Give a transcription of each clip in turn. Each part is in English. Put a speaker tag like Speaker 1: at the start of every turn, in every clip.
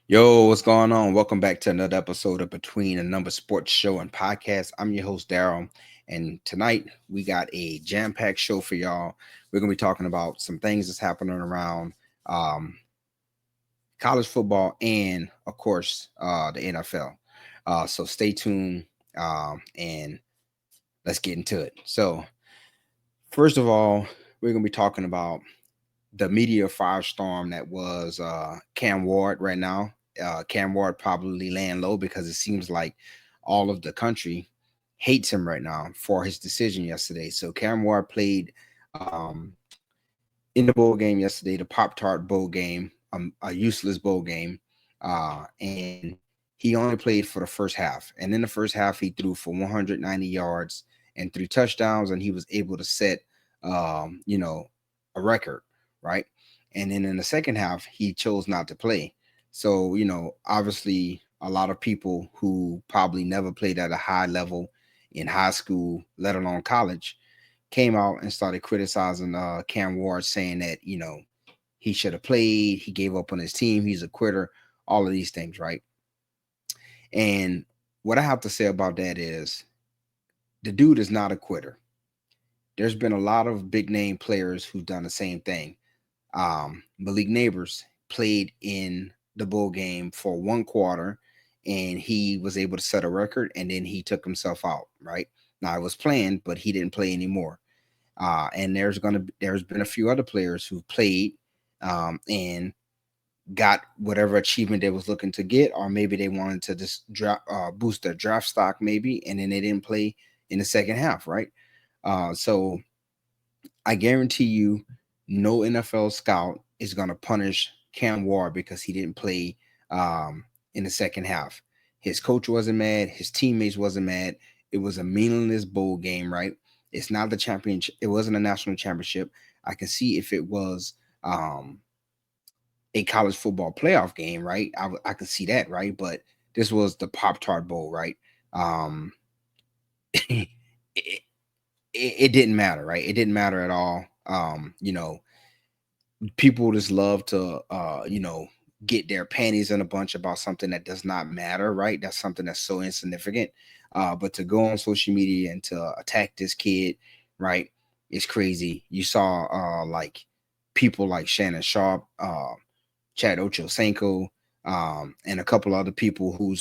Speaker 1: Yo, what's going on? Welcome back to another episode of Between a Number Sports Show and Podcast. I'm your host, Daryl, and tonight we got a jam-packed show for y'all. We're gonna be talking about some things that's happening around um, college football and, of course, the NFL. So stay tuned and let's get into it. So, first of all, we're gonna be talking about the media firestorm that was Cam Ward right now. Cam Ward probably laying low because it seems like all of the country hates him right now for his decision yesterday. So Cam Ward played um, in the bowl game yesterday, the Pop Tart Bowl game, a useless bowl game, and he only played for the first half. And in the first half, he threw for 190 yards and 3 touchdowns, and he was able to set, a record, right? And then in the second half, he chose not to play. So obviously, a lot of people who probably never played at a high level in high school, let alone college, came out and started criticizing Cam Ward, saying that he should have played, he gave up on his team, he's a quitter, all of these things, right? And what I have to say about that is the dude is not a quitter. There's been a lot of big name players who've done the same thing. Malik Neighbors played in the bowl game for 1 quarter and he was able to set a record and then he took himself out, right? Now it was planned, but he didn't play anymore. And there's been a few other players who played and got whatever achievement they was looking to get, or maybe they wanted to just boost their draft stock, maybe, and then they didn't play in the second half, right? So I guarantee you, no NFL scout is going to punish Cam Ward because he didn't play in the second half. His coach wasn't mad. His teammates wasn't mad. It was a meaningless bowl game, right? It's not the championship. It wasn't a national championship. I can see if it was a college football playoff game, right? I could see that, right? But this was the Pop Tart Bowl, right? Um, it, it didn't matter, right? It didn't matter at all. People just love to get their panties in a bunch about something that does not matter, right? That's something that's so insignificant. But to go on social media and to attack this kid, right, is crazy. You saw like people like Shannon Sharp, Chad Ochocinco, and a couple other people who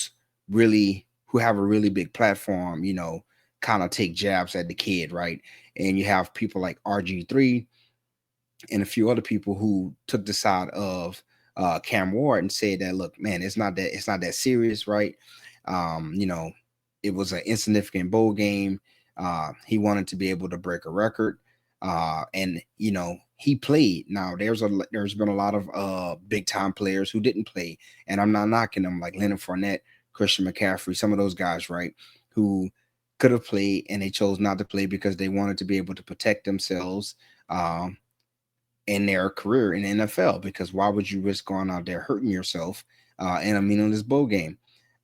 Speaker 1: have a really big platform, kind of take jabs at the kid, right? And you have people like RG3 and a few other people who took the side of Cam Ward and said that, look, man, it's not that serious, right? Um, you know, it was an insignificant bowl game. He wanted to be able to break a record, and he played. Now there's been a lot of big time players who didn't play, and I'm not knocking them, like Leonard Fournette, Christian McCaffrey, some of those guys, right, who could have played and they chose not to play because they wanted to be able to protect themselves. Um, in their career in the NFL, because why would you risk going out there hurting yourself in a meaningless bowl game?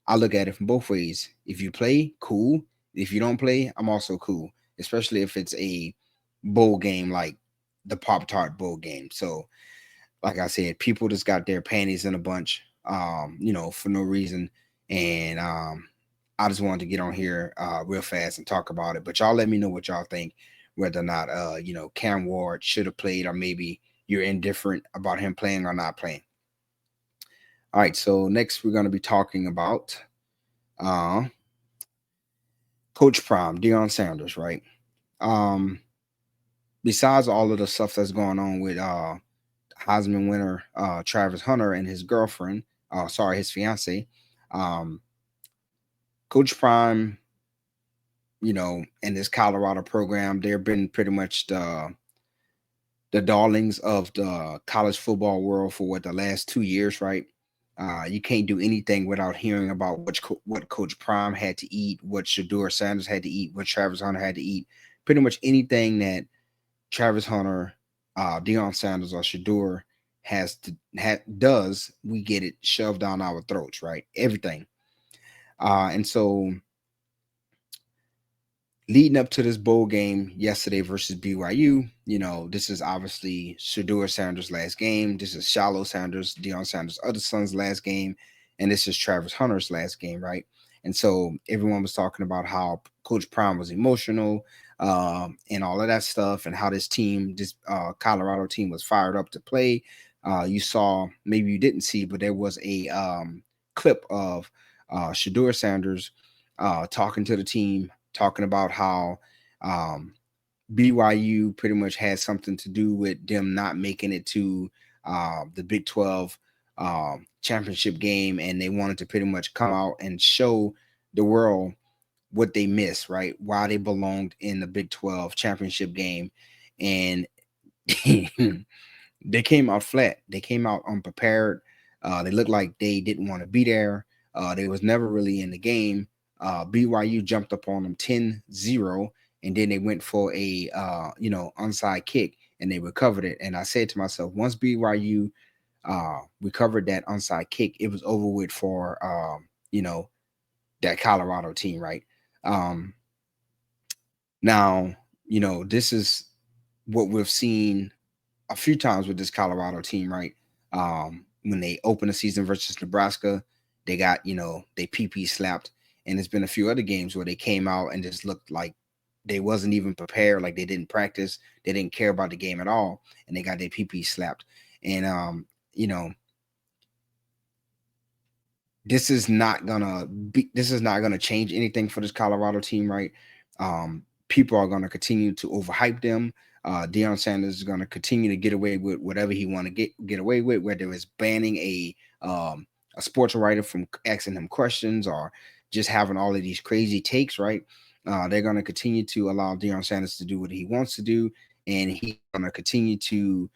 Speaker 1: I look at it from both ways. If you play, cool. If you don't play, I'm also cool, especially if it's a bowl game like the Pop Tart Bowl game. So, like I said, people just got their panties in a bunch, for no reason. And I just wanted to get on here real fast and talk about it. But y'all let me know what y'all think, whether or not Cam Ward should have played, or maybe you're indifferent about him playing or not playing. All right, so next we're gonna be talking about uh Coach Prime, Deion Sanders, right? Um Besides all of the stuff that's going on with Heisman winner Travis Hunter and his girlfriend, his fiance, um, Coach Prime, and this Colorado program, they've been pretty much the darlings of the college football world for the last 2 years, right? You can't do anything without hearing about what Coach Prime had to eat, what Shador Sanders had to eat, what Travis Hunter had to eat. Pretty much anything that Travis Hunter, Deion Sanders, or Shador does, we get it shoved down our throats, right? Everything. And so leading up to this bowl game yesterday versus BYU, this is obviously Shedeur Sanders' last game. This is Shallow Sanders, Deion Sanders' other son's last game. And this is Travis Hunter's last game, right? And so everyone was talking about how Coach Prime was emotional and all of that stuff, and how this Colorado team was fired up to play. You saw, maybe you didn't see, but there was a clip of Shedeur Sanders talking to the team, talking about how BYU pretty much had something to do with them not making it to the Big 12 championship game, and they wanted to pretty much come out and show the world what they missed, right? Why they belonged in the Big 12 championship game. And they came out flat. They came out unprepared. They looked like they didn't want to be there. They was never really in the game. BYU jumped up on them 10-0, and then they went for a onside kick, and they recovered it. And I said to myself, once BYU recovered that onside kick, it was over with for that Colorado team, right? Now, this is what we've seen a few times with this Colorado team, right? When they opened the season versus Nebraska, they got, they PP slapped. And there's been a few other games where they came out and just looked like they wasn't even prepared, like they didn't practice, they didn't care about the game at all, and they got their PP slapped. And this is not gonna change anything for this Colorado team, right? People are gonna continue to overhype them. Deion Sanders is gonna continue to get away with whatever he want to get away with, whether it's banning a sports writer from asking him questions or just having all of these crazy takes, right? They're gonna continue to allow Deion Sanders to do what he wants to do, and he's gonna continue to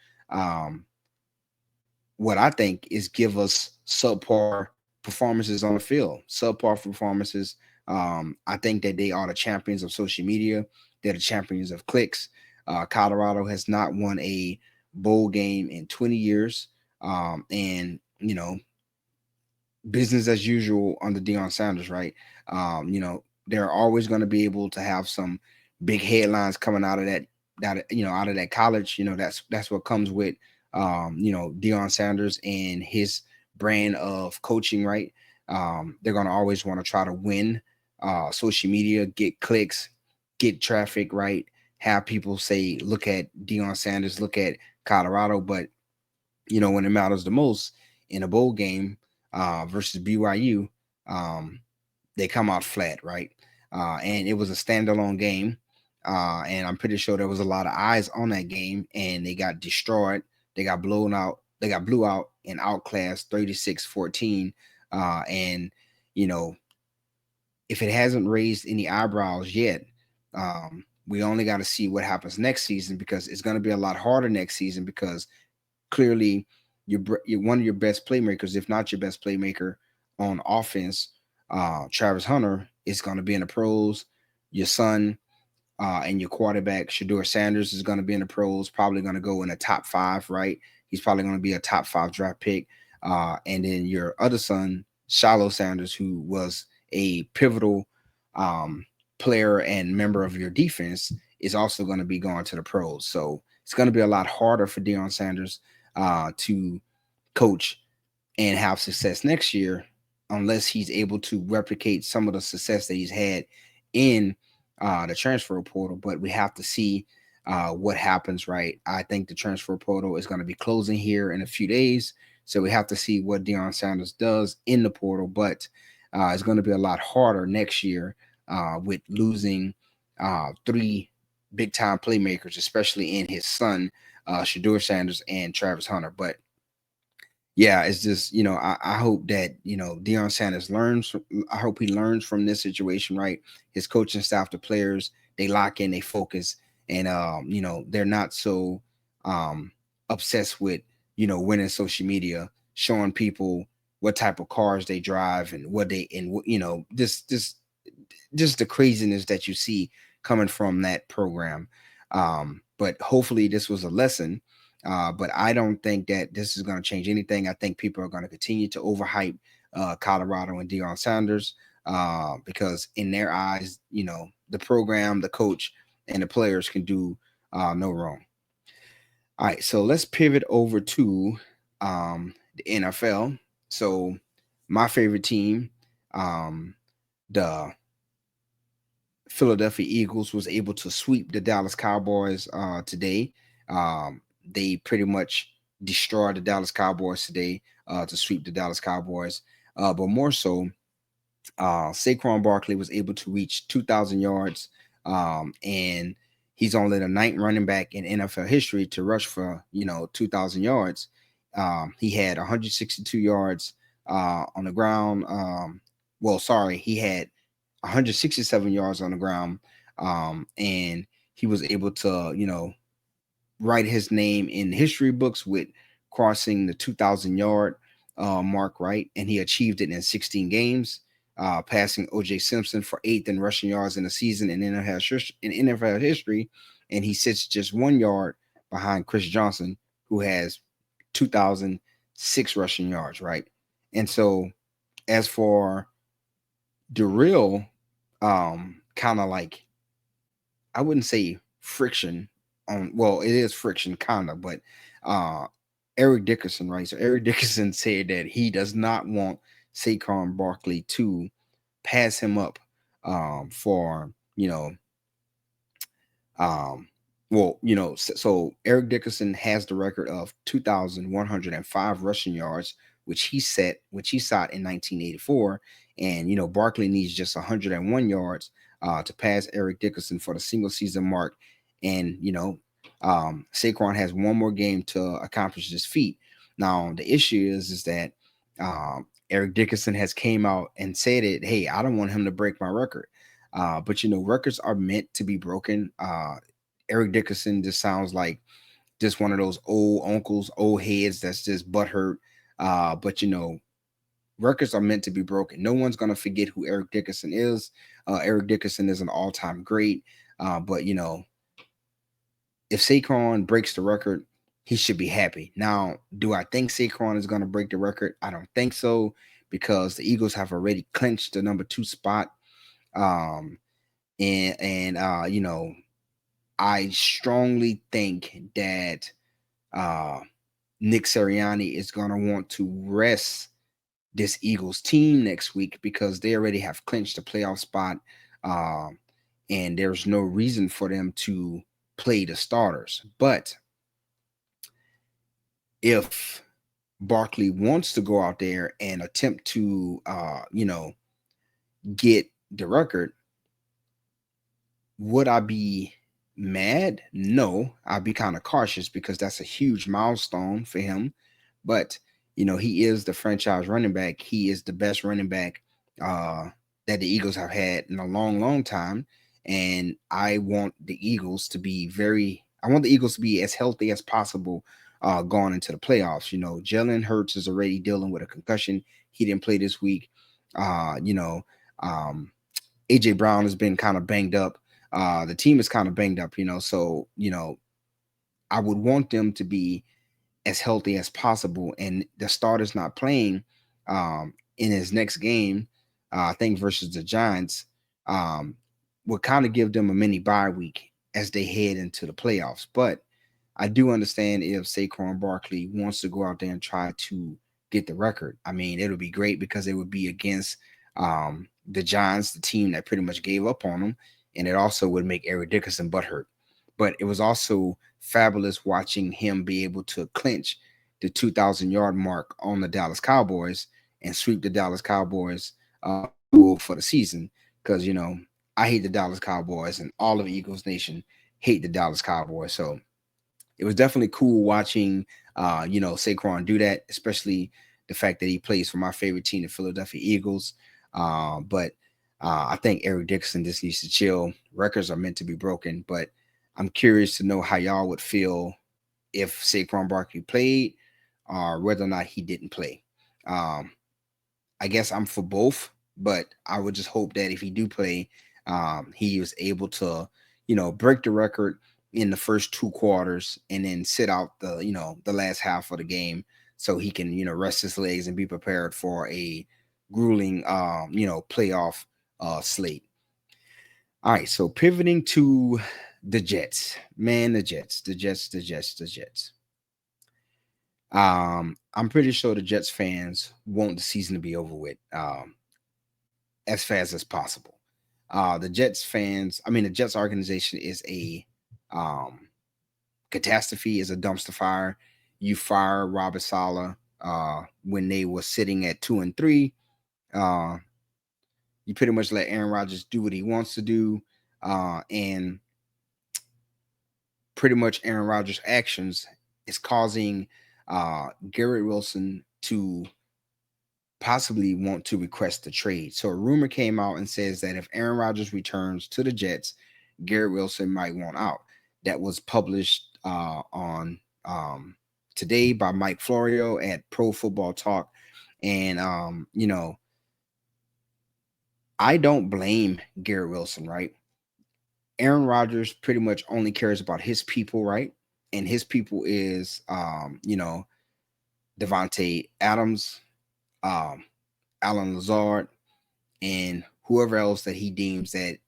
Speaker 1: what I think is give us subpar performances on the field, subpar performances. I think that they are the champions of social media. They're the champions of clicks. Colorado has not won a bowl game in 20 years. And, business as usual under Deion Sanders, right? They're always going to be able to have some big headlines coming out of out of that college. That's what comes with Deion Sanders and his brand of coaching, right? They're gonna always want to try to win social media, get clicks, get traffic, right? Have people say, look at Deion Sanders, look at Colorado. But when it matters the most in a bowl game versus BYU, they come out flat, right? And it was a standalone game. And I'm pretty sure there was a lot of eyes on that game, and they got destroyed. They got blown out. They got blew out and outclassed 36-14. And, if it hasn't raised any eyebrows yet, we only got to see what happens next season, because it's going to be a lot harder next season, because clearly you're one of your best playmakers, if not your best playmaker on offense, Travis Hunter, is going to be in the pros. Your son and your quarterback, Shedeur Sanders, is going to be in the pros, probably going to go in the top 5, right? He's probably going to be a top 5 draft pick. And then your other son, Shallow Sanders, who was a pivotal player and member of your defense, is also going to be going to the pros. So it's going to be a lot harder for Deion Sanders to coach and have success next year, unless he's able to replicate some of the success that he's had in the transfer portal. But we have to see what happens, right? I think the transfer portal is going to be closing here in a few days, so we have to see what Deion Sanders does in the portal. But it's going to be a lot harder next year with losing 3 big-time playmakers, especially in his son, Shedeur Sanders and Travis Hunter. But yeah, it's just, I hope that, Deion Sanders learns. I hope he learns from this situation, right? His coaching staff, the players, they lock in, they focus, and, they're not so obsessed with, winning social media, showing people what type of cars they drive and what they, and, just the craziness that you see coming from that program. But hopefully this was a lesson. But I don't think that this is going to change anything. I think people are going to continue to overhype Colorado and Deion Sanders. because in their eyes, the program, the coach, and the players can do no wrong. All right, so let's pivot over to the NFL. So my favorite team, um, the Philadelphia Eagles, was able to sweep the Dallas Cowboys today. They pretty much destroyed the Dallas Cowboys today to sweep the Dallas Cowboys. But more so, Saquon Barkley was able to reach 2,000 yards, and he's only the ninth running back in NFL history to rush for 2,000 yards. He had 162 yards on the ground. He had 167 yards on the ground, and he was able to write his name in history books with crossing the 2,000 yard mark, right? And he achieved it in 16 games, passing O.J. Simpson for eighth in rushing yards in a season in NFL history, and he sits just 1 yard behind Chris Johnson, who has 2,006 rushing yards, right? And so, as for the real, kind of like, I wouldn't say friction on, well, it is friction kind of, but uh Eric Dickerson, right? So Eric Dickerson said that he does not want Saquon Barkley to pass him up for um, so Eric Dickerson has the record of 2,105 rushing yards, which he sought in 1984. And, Barkley needs just 101 yards to pass Eric Dickerson for the single season mark. And, Saquon has one more game to accomplish this feat. Now, the issue is that Eric Dickerson has came out and said it, hey, I don't want him to break my record. But records are meant to be broken. Eric Dickerson just sounds like just one of those old uncles, old heads that's just butthurt. But records are meant to be broken. No one's gonna forget who Eric Dickerson is. Eric Dickerson is an all-time great. But if Saquon breaks the record, he should be happy. Now, do I think Saquon is gonna break the record? I don't think so, because the Eagles have already clinched the number 2 spot. Um, and I strongly think that Nick Sirianni is going to want to rest this Eagles team next week because they already have clinched the playoff spot, and there's no reason for them to play the starters. But if Barkley wants to go out there and attempt to, get the record, would I be mad? No, I'd be kind of cautious because that's a huge milestone for him. But he is the franchise running back. He is the best running back that the Eagles have had in a long, long time. And I want the Eagles to be as healthy as possible going into the playoffs. Jalen Hurts is already dealing with a concussion. He didn't play this week. AJ Brown has been kind of banged up. The team is kind of banged up, so I would want them to be as healthy as possible. And the starter's not playing in his next game, I think versus the Giants, would kind of give them a mini bye week as they head into the playoffs. But I do understand if Saquon Barkley wants to go out there and try to get the record. I mean, it'll be great because it would be against the Giants, the team that pretty much gave up on them. And it also would make Eric Dickerson butthurt. But it was also fabulous watching him be able to clinch the 2,000-yard mark on the Dallas Cowboys and sweep the Dallas Cowboys for the season. Because, I hate the Dallas Cowboys, and all of Eagles Nation hate the Dallas Cowboys. So it was definitely cool watching, Saquon do that, especially the fact that he plays for my favorite team, the Philadelphia Eagles. But I think Eric Dickerson just needs to chill. Records are meant to be broken, but I'm curious to know how y'all would feel if Saquon Barkley played or whether or not he didn't play. I guess I'm for both, but I would just hope that if he do play, he was able to, break the record in the first 2 quarters and then sit out the last half of the game so he can, rest his legs and be prepared for a grueling, playoff slate. All right, so pivoting to the Jets, man, the Jets. I'm pretty sure the Jets fans want the season to be over with as fast as possible. The Jets organization is a um, catastrophe, is a dumpster fire. You fire Robert Saleh when they were sitting at 2-3. Uh, you pretty much let Aaron Rodgers do what he wants to do, and pretty much Aaron Rodgers' actions is causing Garrett Wilson to possibly want to request the trade. So a rumor came out and says that if Aaron Rodgers returns to the Jets, Garrett Wilson might want out. That was published on today by Mike Florio at Pro Football Talk. And I don't blame Garrett Wilson, right? Aaron Rodgers pretty much only cares about his people, right? And his people is Devontae Adams, um, Alan Lazard, and whoever else that he deems that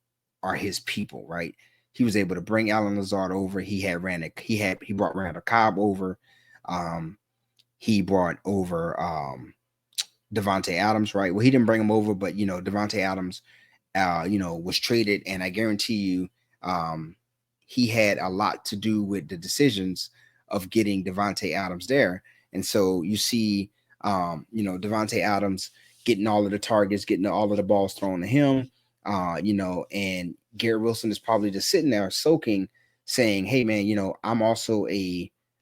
Speaker 1: are his people, right? He was able to bring Alan Lazard over. He brought Randall Cobb over. Um, he brought over Devontae Adams, right? Well, he didn't bring him over, but Devontae Adams was traded, and I guarantee you, um, he had a lot to do with the decisions of getting Devontae Adams there. And so you see, Devontae Adams getting all of the targets, getting all of the balls thrown to him, and Garrett Wilson is probably just sitting there soaking, saying, "Hey, man,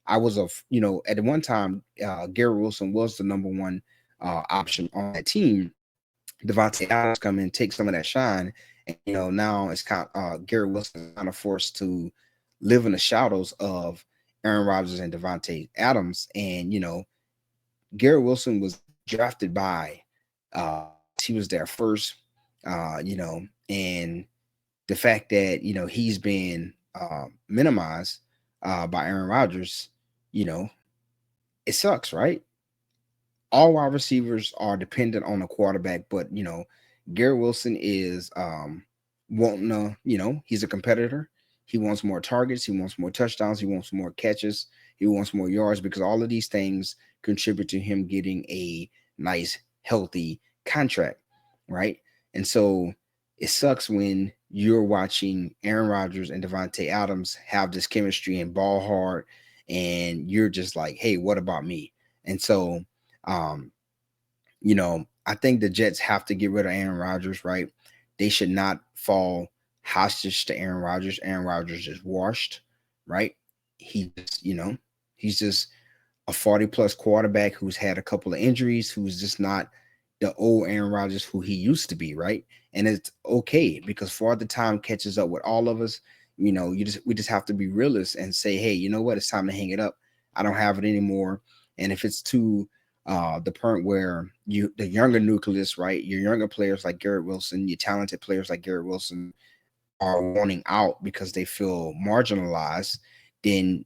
Speaker 1: I was at the one time, Garrett Wilson was the number one option on that team. Devontae Adams come in, take some of that shine, and now it's kind of Garrett Wilson kind of forced to live in the shadows of Aaron Rodgers and Devontae Adams. And Garrett Wilson was drafted by he was there first, and the fact that he's been minimized by Aaron Rodgers, you know, it sucks, right? All wide receivers are dependent on a quarterback, but Garrett Wilson is wanting to, he's a competitor. He wants more targets, he wants more touchdowns, he wants more catches, he wants more yards, because all of these things contribute to him getting a nice, healthy contract, right? And so it sucks when you're watching Aaron Rodgers and Devontae Adams have this chemistry and ball hard, and you're just like, hey, what about me? And so um, I think the Jets have to get rid of Aaron Rodgers, right? They should not fall hostage to Aaron Rodgers. Aaron Rodgers is washed, right? He's just a 40 plus quarterback who's had a couple of injuries, who's just not the old Aaron Rodgers who he used to be, right? And it's okay, because for the time catches up with all of us. We just have to be realists and say, hey, you know what? It's time to hang it up. I don't have it anymore. And if it's to the point where the younger nucleus, right? Your younger players like Garrett Wilson, your talented players like Garrett Wilson are wanting out because they feel marginalized, then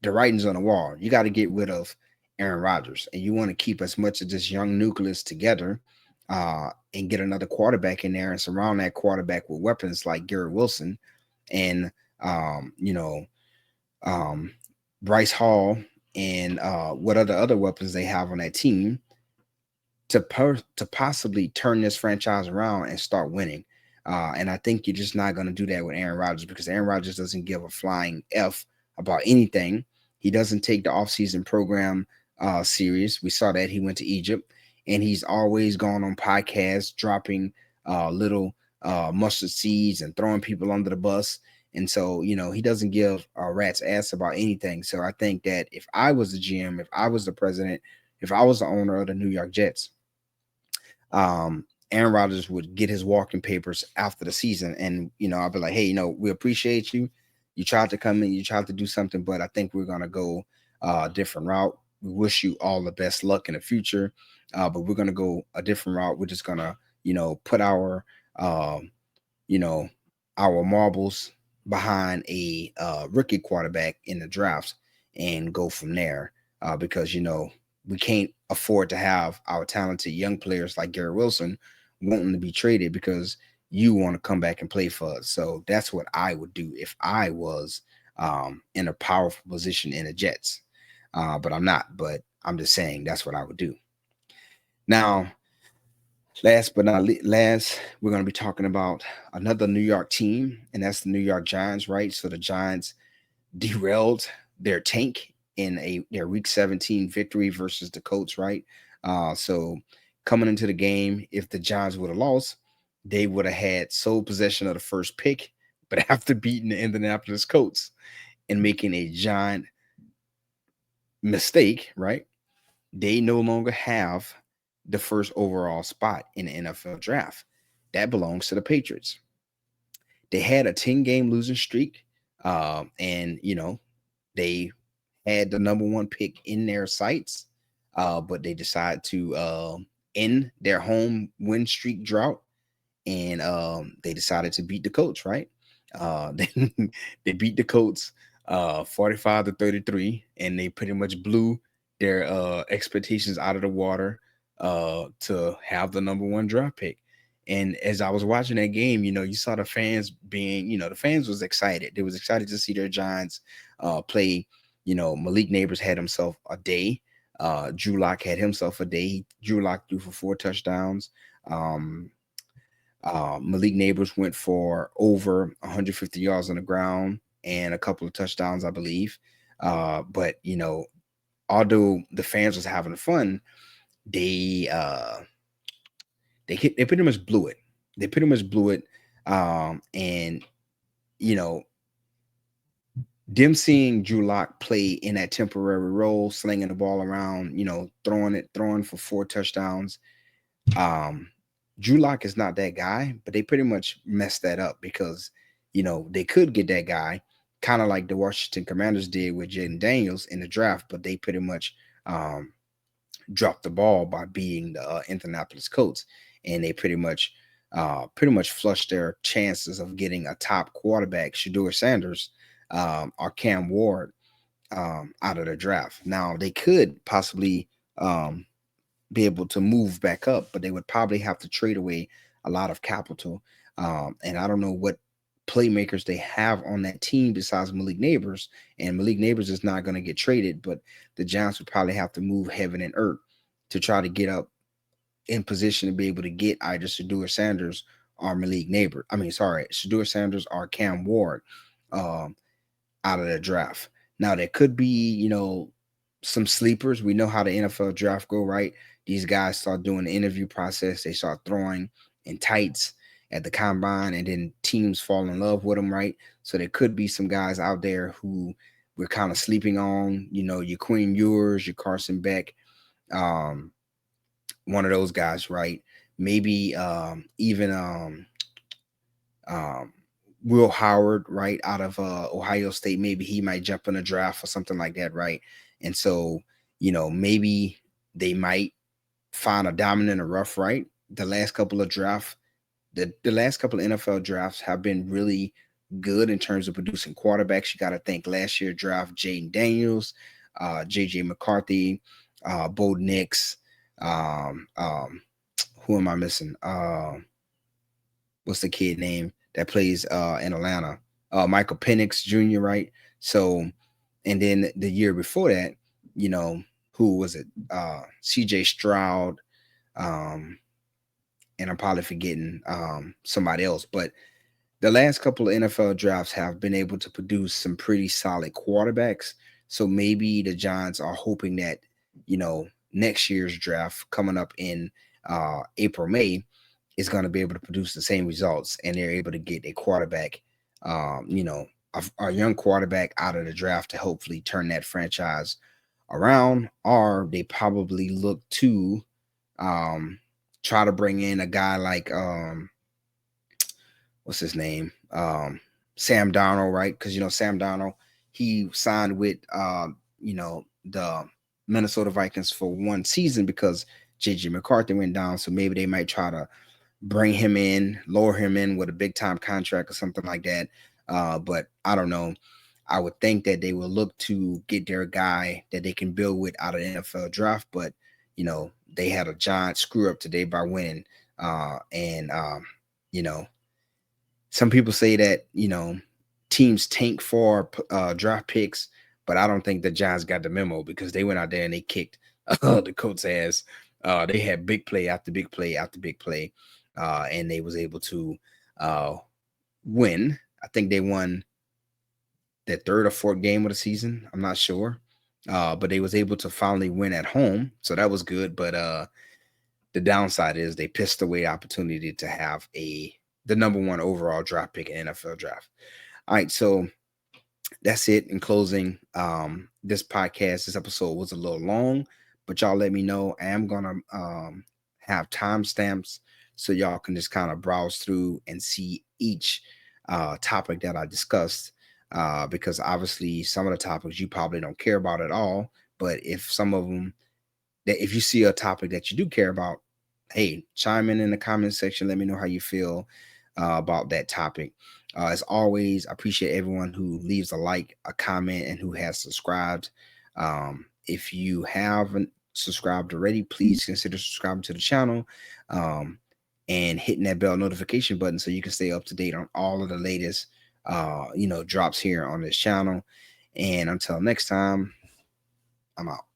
Speaker 1: the writing's on the wall. You got to get rid of Aaron Rodgers, and you want to keep as much of this young nucleus together, and get another quarterback in there and surround that quarterback with weapons like Garrett Wilson and um, you know um, Bryce Hall, and what are the other weapons they have on that team to possibly turn this franchise around and start winning. And I think you're just not going to do that with Aaron Rodgers, because Aaron Rodgers doesn't give a flying F about anything. He doesn't take the offseason program serious. We saw that he went to Egypt, and he's always gone on podcasts dropping little mustard seeds and throwing people under the bus. And so, he doesn't give a rat's ass about anything. So I think that if I was the GM, if I was the president, if I was the owner of the New York Jets, Aaron Rodgers would get his walking papers after the season, and I'll be like, hey, we appreciate you. You tried to come in, you tried to do something, but I think we're gonna go a different route. We wish you all the best luck in the future, but we're gonna go a different route. We're just gonna, put you know, our marbles behind a rookie quarterback in the drafts and go from there. Because we can't afford to have our talented young players like Garrett Wilson wanting to be traded because you want to come back and play for us. So that's what I would do if I was in a powerful position in the Jets. But I'm not. But I'm just saying that's what I would do. Now, last but not last, we're going to be talking about another New York team, and that's the New York Giants, right? So the Giants derailed their tank in their Week 17 victory versus the Colts, right? So coming into the game, if the Giants would have lost, they would have had sole possession of the first pick, but after beating the Indianapolis Colts and making a giant mistake, right? They no longer have the first overall spot in the NFL draft. That belongs to the Patriots. They had a 10-game losing streak, and they had the number one pick in their sights, but they decided to end their home win streak drought, and they decided to beat the Colts. Right? They, they beat the Colts 45-33, and they pretty much blew their expectations out of the water to have the number one draft pick. And as I was watching that game, you saw the fans being, the fans was excited. They was excited to see their Giants play. Malik Neighbors had himself a day. Drew Lock had himself a day. Drew Lock threw for 4 touchdowns. Malik Neighbors went for over 150 yards on the ground and a couple of touchdowns, I believe. But although the fans was having fun, they pretty much blew it. They pretty much blew it. And you know, them seeing Drew Lock play in that temporary role, slinging the ball around, throwing for 4 touchdowns. Drew Lock is not that guy, but they pretty much messed that up because, they could get that guy, kind of like the Washington Commanders did with Jaden Daniels in the draft, but they pretty much dropped the ball by beating the Indianapolis Colts, and they pretty much flushed their chances of getting a top quarterback, Shedeur Sanders, or Cam Ward, out of the draft. Now they could possibly be able to move back up, but they would probably have to trade away a lot of capital. And I don't know what playmakers they have on that team besides Malik Neighbors. And Malik Neighbors is not going to get traded, but the Giants would probably have to move heaven and earth to try to get up in position to be able to get either Shedeur Sanders or Malik Neighbors. Shedeur Sanders or Cam Ward out of the draft. Now there could be, some sleepers. We know how the NFL draft go, right? These guys start doing the interview process. They start throwing in tights at the combine, and then teams fall in love with them, right? So there could be some guys out there who we're kind of sleeping on, your Quinn Ewers, your Carson Beck, one of those guys, right? Maybe even Will Howard, right, out of Ohio State. Maybe he might jump in a draft or something like that, right? And so, maybe they might find a diamond in the rough, right? The last couple of drafts, the last couple of NFL drafts have been really good in terms of producing quarterbacks. You got to think last year draft Jaden Daniels, JJ McCarthy, Bo Nix. Who am I missing? What's the kid name that plays in Atlanta? Michael Penix Jr., right? So, and then the year before that, who was it? CJ Stroud, and I'm probably forgetting somebody else, but the last couple of NFL drafts have been able to produce some pretty solid quarterbacks. So maybe the Giants are hoping that, next year's draft coming up in April, May is going to be able to produce the same results, and they're able to get a quarterback, a young quarterback out of the draft to hopefully turn that franchise around, or they probably look to try to bring in a guy like what's his name? Sam Darnold, right? Because Sam Darnold, he signed with the Minnesota Vikings for one season because JJ McCarthy went down. So maybe they might try to bring him in, lower him in with a big time contract or something like that. But I don't know. I would think that they will look to get their guy that they can build with out of the NFL draft, but they had a giant screw up today by winning. And you know, some people say that teams tank for draft picks, but I don't think the Giants got the memo because they went out there and they kicked the Colts' ass. They had big play after big play after big play, and they was able to uh, win. I think they won their third or fourth game of the season. I'm not sure, but they was able to finally win at home, so that was good. But the downside is they pissed away the opportunity to have the number one overall draft pick in NFL draft. All right, so that's it. In closing, this episode was a little long, but y'all let me know. I am gonna have timestamps so y'all can just kind of browse through and see each topic that I discussed. Because obviously some of the topics you probably don't care about at all, but if some of them that if you see a topic that you do care about, hey, chime in the comment section. Let me know how you feel about that topic. As always, I appreciate everyone who leaves a like, a comment, and who has subscribed. If you haven't subscribed already, please consider subscribing to the channel and hitting that bell notification button so you can stay up to date on all of the latest drops here on this channel. And until next time, I'm out.